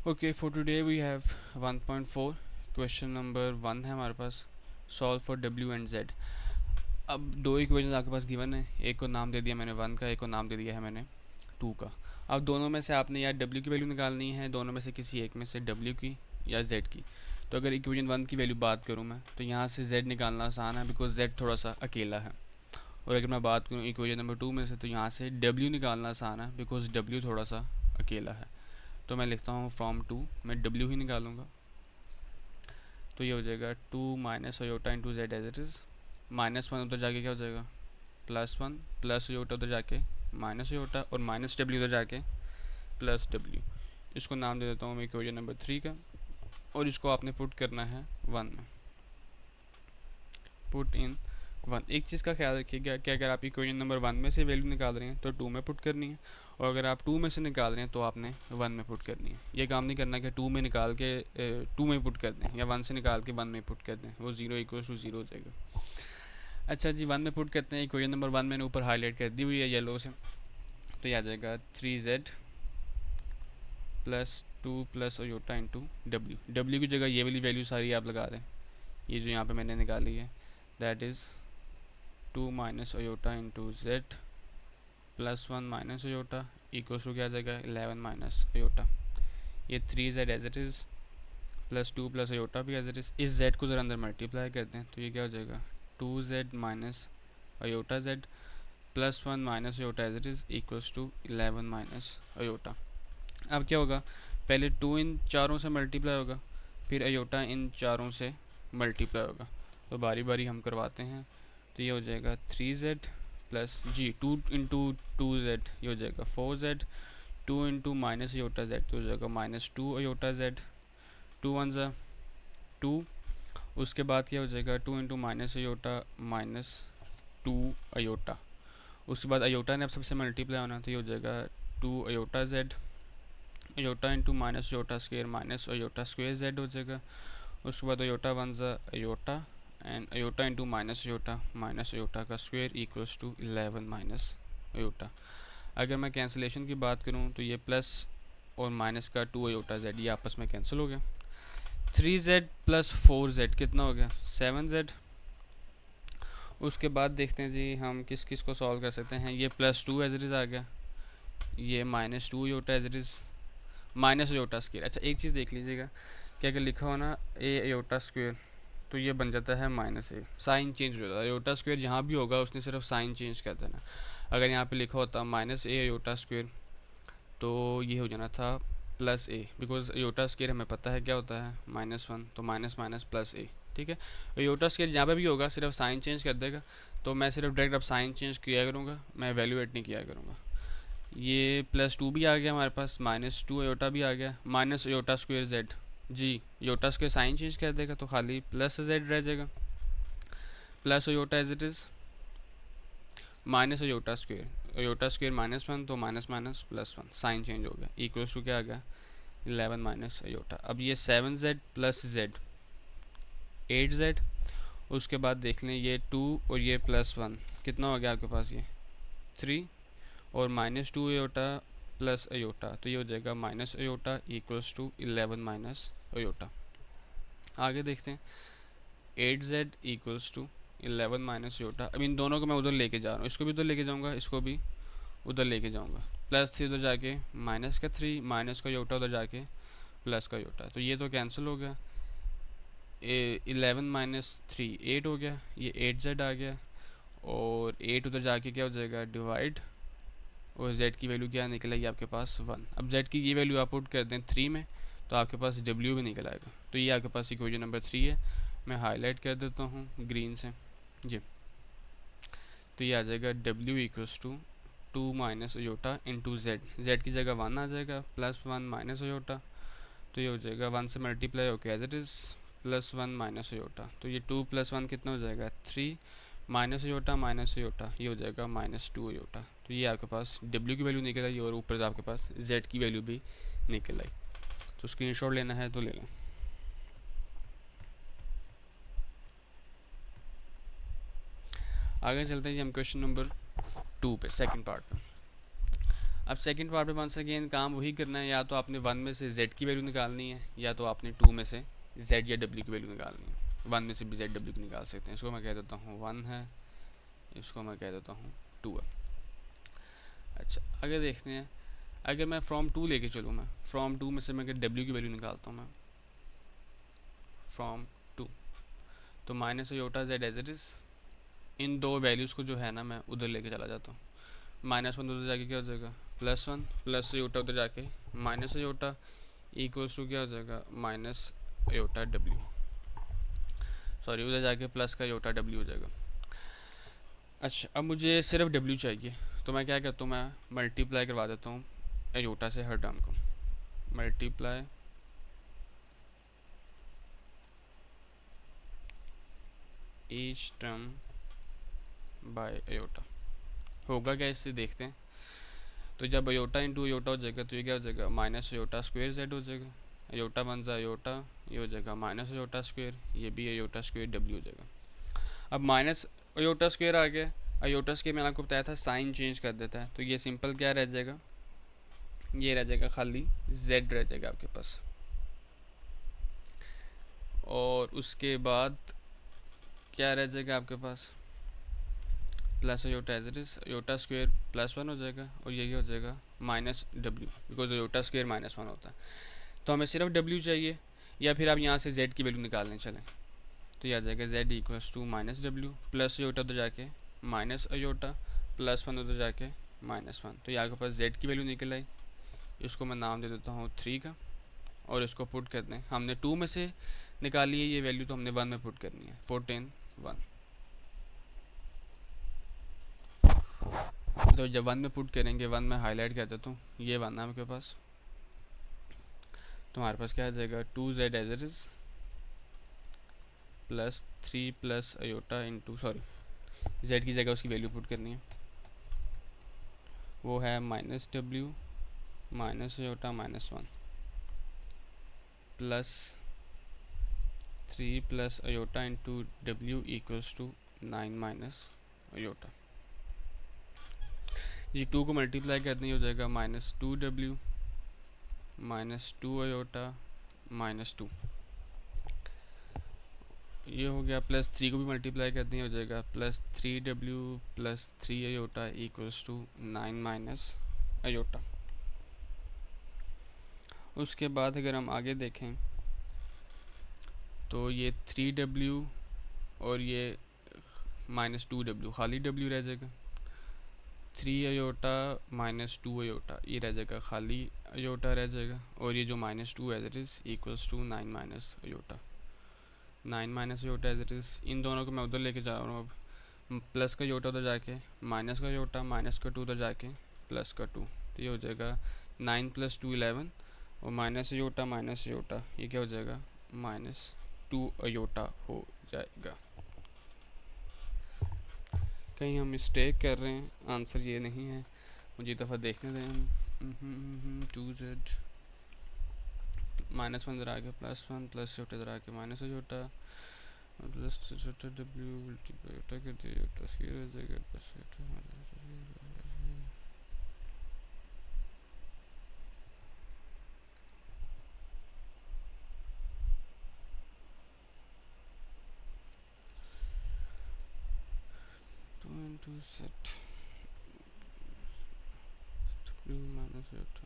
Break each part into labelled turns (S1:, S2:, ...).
S1: Okay, for today we have 1.4 question number 1 है हमारे पास, solve for W and Z. अब दो इक्वेशन आपके पास गिवन है, एक को नाम दे दिया मैंने 1 का, एक को नाम दे दिया है मैंने 2 का। अब दोनों में से आपने या डब्ल्यू की वैल्यू निकालनी है, दोनों में से किसी एक में से डब्ल्यू की या जेड की। तो अगर इक्वेशन 1 की वैल्यू बात करूँ मैं, तो यहाँ से जेड निकालना आसान है बिकॉज जेड थोड़ा सा अकेला है। और अगर मैं बात करूँ इक्वेशन नंबर 2 में से, तो यहाँ से डब्ल्यू निकालना आसान है बिकॉज डब्ल्यू थोड़ा सा अकेला है। तो मैं लिखता हूँ फ्रॉम 2, मैं डब्ल्यू ही निकालूंगा। तो ये हो जाएगा 2 minus iota into z as it is. -1 उधर जाके क्या हो जाएगा +1, प्लस अयोटा उधर जाके माइनस अयोटा, और माइनस डब्ल्यू उधर जाके प्लस डब्ल्यू। इसको नाम दे देता हूँ मैं इक्वेशन नंबर 3 का, और इसको आपने पुट करना है 1 में। Put in 1। एक चीज़ का ख्याल रखिएगा कि अगर आप इक्वेशन नंबर 1 में से वैल्यू निकाल रहे हैं तो 2 में पुट करनी है, और अगर आप 2 में से निकाल रहे हैं तो आपने 1 में पुट करनी है। ये काम नहीं करना कि 2 में निकाल के 2 में पुट कर दें, या 1 से निकाल के 1 में पुट कर दें, वो 0 इक्वल टू 0 हो जाएगा। अच्छा जी, 1 में पुट करते हैं। इक्वेशन नंबर 1 मैंने ऊपर हाईलाइट कर दी हुई है येलो से, तो ये आ जाएगा 3z plus 2 plus iota into W. W की जगह ये वाली वैल्यू सारी आप लगा दें, ये जो यहाँ पे मैंने निकाली है, that is 2 minus iota into z plus 1 minus iota equal to क्या आ जाएगा 11 माइनस अयोटा। ये 3z as it is plus 2 plus iota भी एज इट इज़। इस z को ज़रा अंदर मल्टीप्लाई करते हैं तो ये क्या हो जाएगा 2z minus iota z plus 1 minus iota as it is equals to 11 minus iota. अब क्या होगा, पहले 2 इन चारों से मल्टीप्लाई होगा, फिर अयोटा इन चारों से मल्टीप्लाई होगा। तो बारी बारी हम करवाते हैं। तो ये हो जाएगा 3z प्लस जी 2 इंटू 2z, ये हो जाएगा 4z। 2 into minus iota z तो हो जाएगा -2 अयोटा z। 2 1 ज़ा 2। उसके बाद क्या हो जाएगा 2 इंटू माइनस अयोटा -2 अयोटा। उसके बाद अयोटा ने अब सबसे मल्टीप्लाई होना, तो ये हो जाएगा 2 iota z। Iota into minus iota square minus iota square z हो जाएगा। उसके बाद अयोटा 1 ज़ा iota, and iota into minus iota का square equals to 11 minus iota. अगर मैं कैंसिलेशन की बात करूँ तो ये प्लस और माइनस का 2 अयोटा z ये आपस में कैंसिल हो गया। 3z प्लस 4z कितना हो गया 7z। उसके बाद देखते हैं जी हम किस किस को सॉल्व कर सकते हैं। ये +2 एज इट इज़ आ गया, ये -2 iota as it is minus iota square. अच्छा एक चीज़ देख लीजिएगा कि अगर लिखा हो ना ए अयोटा स्क्वेयर, तो ये बन जाता है -a, साइन चेंज हो जाता है। अयोटा स्क्वेयर जहाँ भी होगा उसने सिर्फ साइन चेंज कर देना। अगर यहाँ पे लिखा होता -a अयोटा स्क्वेयर, तो ये हो जाना था +a, बिकॉज अयोटा स्क्वेयर हमें पता है क्या होता है -1, तो माइनस माइनस +a। ठीक है, अयोटा स्क्वेयर जहाँ पे भी होगा सिर्फ साइन चेंज कर देगा, तो मैं सिर्फ डायरेक्ट अब साइन चेंज किया करूँगा, मैं वैल्यूएट नहीं किया करूँगा। ये +2 भी आ गया हमारे पास, -2 अयोटा भी आ गया, माइनस अयोटा स्क्वेयर जेड जी, अयोटा स्क्वेयर साइन चेंज कर देगा तो खाली प्लस जेड रह जाएगा, plus iota as it is minus iota square -1, तो माइनस माइनस +1 साइन चेंज हो गया इक्वल्स टू क्या आ गया 11 माइनस अयोटा। अब ये 7z प्लस जेड 8z। उसके बाद देख लें ये 2 और ये +1 कितना हो गया आपके पास ये 3, और -2 अयोटा प्लस अयोटा, तो ये हो जाएगा minus iota equals to 11 minus iota. आगे देखते हैं 8z equals to 11 minus iota. अब इन दोनों को मैं उधर लेके जा रहा हूँ, इसको भी उधर लेके जाऊँगा, इसको भी उधर लेके जाऊँगा। +3 उधर जाके माइनस का 3, माइनस का अयोटा उधर जाके प्लस का अयोटा, तो ये तो कैंसिल हो गया। 11 माइनस 3 8 हो गया, ये 8z आ गया, और 8 उधर जाके क्या हो जाएगा डिवाइड, और z की वैल्यू क्या निकल आएगी आपके पास 1। अब z की ये वैल्यू आप पुट कर दें 3 में, तो आपके पास w भी निकल आएगा। तो ये आपके पास इक्वेशन नंबर 3 है। मैं हाईलाइट कर देता हूँ ग्रीन से जी। तो ये आ जाएगा w equals to 2 minus iota into z की जगह 1 आ जाएगा, +1 माइनस अयोटा, तो ये हो जाएगा 1 से मल्टीप्लाई होकर as it is +1 minus iota. तो ये 2 + 1 कितना हो जाएगा 3, माइनस अयोटा ये हो जाएगा -2 अयोटा। तो ये आपके पास w की वैल्यू निकल आई, और ऊपर से आपके पास z की वैल्यू भी निकल आई। तो स्क्रीनशॉट लेना है तो ले लें। आगे चलते हैं जी हम क्वेश्चन नंबर 2 पे, सेकंड पार्ट पे। अब सेकंड पार्ट में वंस अगेन काम वही करना है, या तो आपने 1 में से z की वैल्यू निकालनी है, या तो आपने 2 में से z या w की वैल्यू निकालनी है। 1 में से भी z w की निकाल सकते हैं। इसको मैं कह देता हूँ 1 है, इसको मैं कह देता हूँ 2 है। अच्छा, आगे देखते हैं। अगर मैं फ्रॉम 2 लेके चलूँ, मैं फ्रॉम 2 में से मैं अगर w की वैल्यू निकालता हूँ, मैं फ्रॉम 2, तो minus iota z as it is, इन दो वैल्यूज़ को जो है ना मैं उधर लेके चला जाता हूँ। -1 उधर जाके क्या हो जाएगा +1, प्लस अयोटा उधर जाके माइनस अयोटा, इक्वल्स टू क्या हो जाएगा माइनस अयोटा w, सॉरी उधर जाके प्लस का अयोटा w हो जाएगा। अच्छा, अब मुझे सिर्फ w चाहिए, तो मैं क्या करता हूँ, मैं मल्टीप्लाई करवा देता हूँ अयोटा से हर टर्म को, multiply each term by iota. होगा क्या इससे देखते हैं। तो जब अयोटा इंटू अयोटा हो जाएगा तो ये क्या हो जाएगा माइनस अयोटा स्क्वायर जेड हो जाएगा, अयोटा बन जाए अयोटा, ये हो जाएगा माइनस अयोटा स्क्वायर, ये भी अयोटा स्क्वायर डब्ल्यू हो जाएगा। अब माइनस अयोटा स्क्वायर आ गया, अयोटा स्क्वायर मैंने आपको बताया था साइन चेंज कर देता है, तो ये सिंपल क्या रह जाएगा, ये रह जाएगा खाली जेड रह जाएगा आपके पास। और उसके बाद क्या रह जाएगा आपके पास, plus iota as it is, iota square +1 हो जाएगा, और ये क्या हो जाएगा minus W, because iota square -1 होता है। तो हमें सिर्फ w चाहिए, या फिर आप यहाँ से z की वैल्यू निकालने चलें, तो यह आ जाएगा z इक्वल्स टू माइनस डब्ल्यू, प्लस अयोटा उधर जाके माइनस अयोटा, +1 उधर जाके -1, तो यहाँ के पास z की वैल्यू निकल आई। इसको मैं नाम दे देता हूँ 3 का, और इसको पुट कर दें। हमने 2 में से निकाली है ये वैल्यू, तो हमने 1 में पुट करनी है, पुट इन 1। तो जब 1 में पुट करेंगे, 1 में हाईलाइट कर देता हूँ, ये 1 है आपके पास, तो हमारे पास क्या आ जाएगा 2z as it is plus 3 plus iota into, sorry z की जगह उसकी वैल्यू पुट करनी है, वो है minus W minus iota -1 plus 3 plus iota into W equals to 9 minus iota. जी 2 को मल्टीप्लाई करनी हो जाएगा -2w -2 अयोटा -2, ये हो गया, प्लस 3 को भी मल्टीप्लाई करनी हो जाएगा +3w plus 3 iota equals to 9 minus iota. उसके बाद अगर हम आगे देखें तो ये 3w और ये -2w, खाली w रह जाएगा, 3 अयोटा -2 अयोटा, ये रह जाएगा खाली अयोटा रह जाएगा, और ये जो -2 as it is equals to 9 minus iota, 9 minus iota as it is. इन दोनों को मैं उधर लेके जा रहा हूँ, अब प्लस का अयोटा उधर जाके माइनस का अयोटा, माइनस का 2 उधर जाके प्लस का 2, तो ये हो जाएगा 9 + 2 11, और माइनस अयोटा ये क्या हो जाएगा -2 अयोटा हो जाएगा। कहीं हम मिस्टेक कर रहे हैं, आंसर ये नहीं है, मुझे दफ़ा देखने दें हम। 2z -1 इधर आ गया +1 प्लस अयोटा इधर आ गया माइनस अयोटा, प्लस डब्ल्यू अयोटा कर दिया, अयोटा स्क्वायर हो जाएगा plus into set w minus iota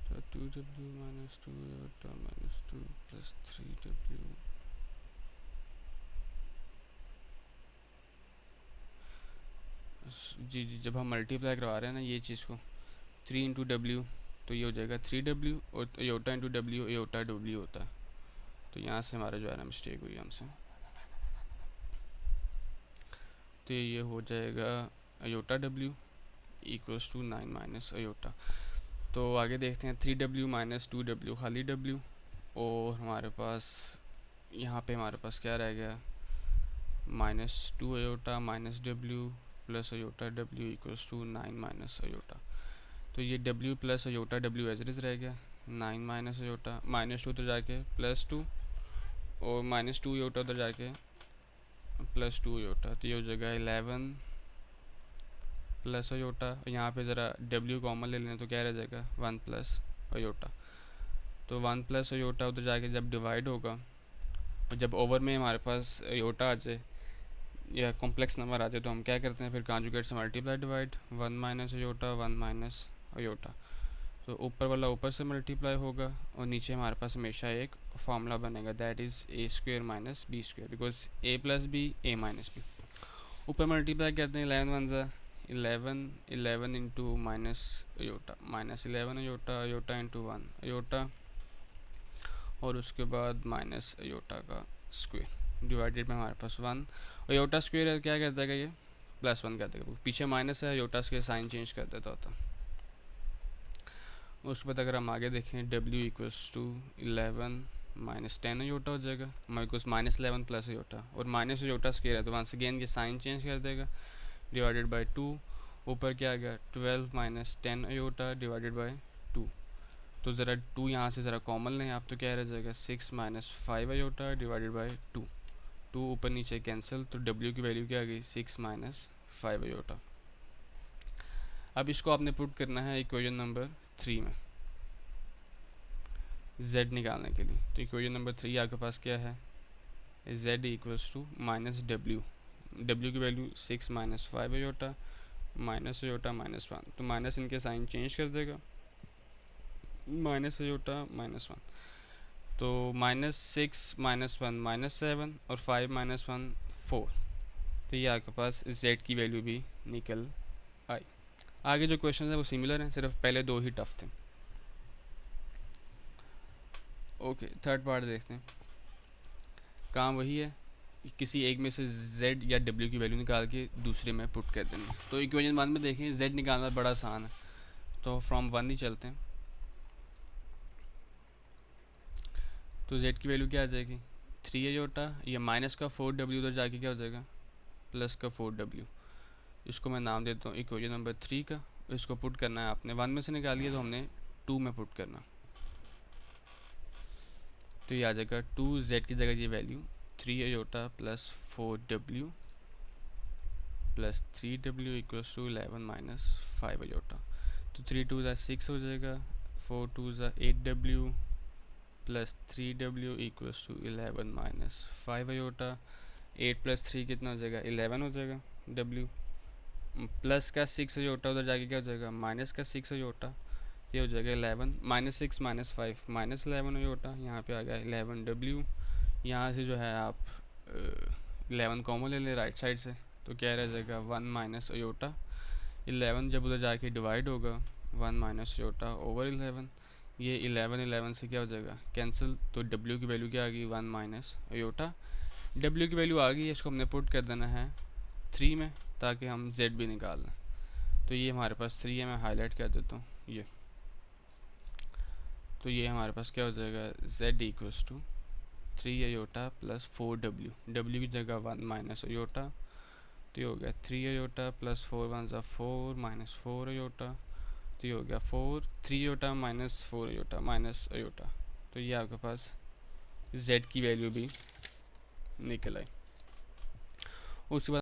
S1: तो 2w -2 अयोटा -2 प्लस 3w जी, जब हम मल्टीप्लाई करवा रहे हैं ना ये चीज़ को 3 इंटू डब्ल्यू, तो ये हो जाएगा 3w, और aorta into W aorta W होता है, तो यहाँ से हमारा जो है ना मिस्टेक हुई हमसे, तो ये हो जाएगा अयोटा डब्ल्यू इक्वल्स टू 9 माइनस अयोटा। तो आगे देखते हैं 3w - 2w खाली w, और हमारे पास यहाँ पे हमारे पास क्या रह गया -2 iota -w plus iota w equals to 9 minus iota. तो ये w plus iota w as it is रह गया, 9 माइनस अयोटा, -2 उधर जाके +2, और -2 अयोटा उधर जाके +2 अयोटा, तो ये हो जाएगा 11 प्लस अयोटा, यहाँ पे ज़रा w कॉमन ले लें तो क्या रह जाएगा 1 प्लस अयोटा। तो 1 प्लस अयोटा उधर जाके जब डिवाइड होगा और जब ओवर में हमारे पास अयोटा आ जाए या कॉम्प्लेक्स नंबर आ जाए तो हम क्या करते हैं फिर कॉन्जुगेट से multiply divide, 1 minus iota 1 minus iota. तो ऊपर वाला ऊपर से मल्टीप्लाई होगा और नीचे हमारे पास हमेशा एक फार्मूला बनेगा that is a square minus b square, because a plus b a minus b. ऊपर मल्टीप्लाई करते हैं 11 वन ज़ा 11, 11 into minus iota, minus 11 iota, iota into 1 iota, और उसके बाद माइनस अयोटा का स्क्वेयर डिवाइडेड में हमारे पास 1। अयोटा स्क्वेयर क्या कर देगा ये +1 कर देगा, पीछे माइनस है अयोटा स्क्वेयर साइन चेंज कर देता होता। उसके बाद अगर हम आगे देखें w equals to 11 minus 10 iota हो जाएगा, बिकॉज माइनस 11 प्लस अयोटा और माइनस अयोटा स्क्वेयर है तो वंस अगेन ये साइन चेंज कर देगा डिवाइडेड बाय 2। ऊपर क्या आ गया 12 माइनस 10 अयोटा डिवाइडेड बाय 2। तो ज़रा 2 यहाँ से ज़रा कॉमन लें आप तो क्या रह जाएगा 6 माइनस 5 अयोटा डिवाइडेड बाय 2। 2 ऊपर नीचे कैंसिल तो w की वैल्यू क्या आ गई 6 माइनस 5 अयोटा। अब इसको आपने पुट करना है इक्वेशन नंबर 3 में z निकालने के लिए। तो इक्वेशन नंबर 3 आपके पास क्या है z equals to minus w की value 6 minus 5 iota minus iota minus 1, तो माइनस इनके साइन चेंज कर देगा माइनस अयोटा माइनस 1। तो -6 -1 -7 और 5 -1 4। तो ये आपके पास z की वैल्यू भी निकल आई। आगे जो क्वेश्चन है वो सिमिलर हैं, सिर्फ पहले 2 ही टफ थे। ओके थर्ड पार्ट देखते हैं। काम वही है किसी एक में से z या w की वैल्यू निकाल के दूसरे में पुट कर देना। तो इक्वेशन 1 में देखें z निकालना बड़ा आसान है, तो फ्रॉम 1 ही चलते हैं। तो z की वैल्यू क्या आ जाएगी 3 अयोटा, ये माइनस का 4w उधर जाके क्या हो जाएगा प्लस का 4w। इसको मैं नाम देता हूँ इक्वेशन नंबर 3 का। इसको पुट करना है आपने 1 में से निकालिए तो हमने 2 में पुट करना। तो ये आ जाएगा 2z की जगह ये value 3 iota plus 4w plus 3w equals to 11 minus 5 iota. तो 3 2 ज़ा 6 हो जाएगा, 4 2 ज़ा 8w plus 3w equals to 11 minus 5 iota. 8 plus 3 कितना हो जाएगा 11 हो जाएगा, w प्लस का 6 अयोटा उधर जाके क्या हो जाएगा माइनस का 6 अयोटा, ये हो जाएगा 11 माइनस 6 माइनस 5 माइनस 11 अयोटा। यहाँ पे आ गया 11w। यहाँ से जो है आप 11 कॉमन ले लें राइट साइड से तो क्या रह जाएगा 1 माइनस अयोटा। 11 जब उधर जाके डिवाइड होगा 1 माइनस अयोटा ओवर 11, ये 11 से क्या हो जाएगा कैंसिल। तो w की वैल्यू क्या आ गई 1 माइनस अयोटा। w की वैल्यू आ गई, इसको हमने पुट कर देना है 3 में ताकि हम z भी निकाल लें। तो ये हमारे पास 3 है, मैं हाईलाइट कर देता हूँ ये। तो ये हमारे पास क्या हो जाएगा z equals to 3 iota plus 4w, w की जगह 1 माइनस अयोटा। तो ये हो गया 3 अयोटा प्लस 4 1 ज़ा 4 माइनस 4 अयोटा। तो ये हो गया 3 iota minus 4 iota minus iota. तो ये आपके पास z की वैल्यू भी निकल आई। उसके बाद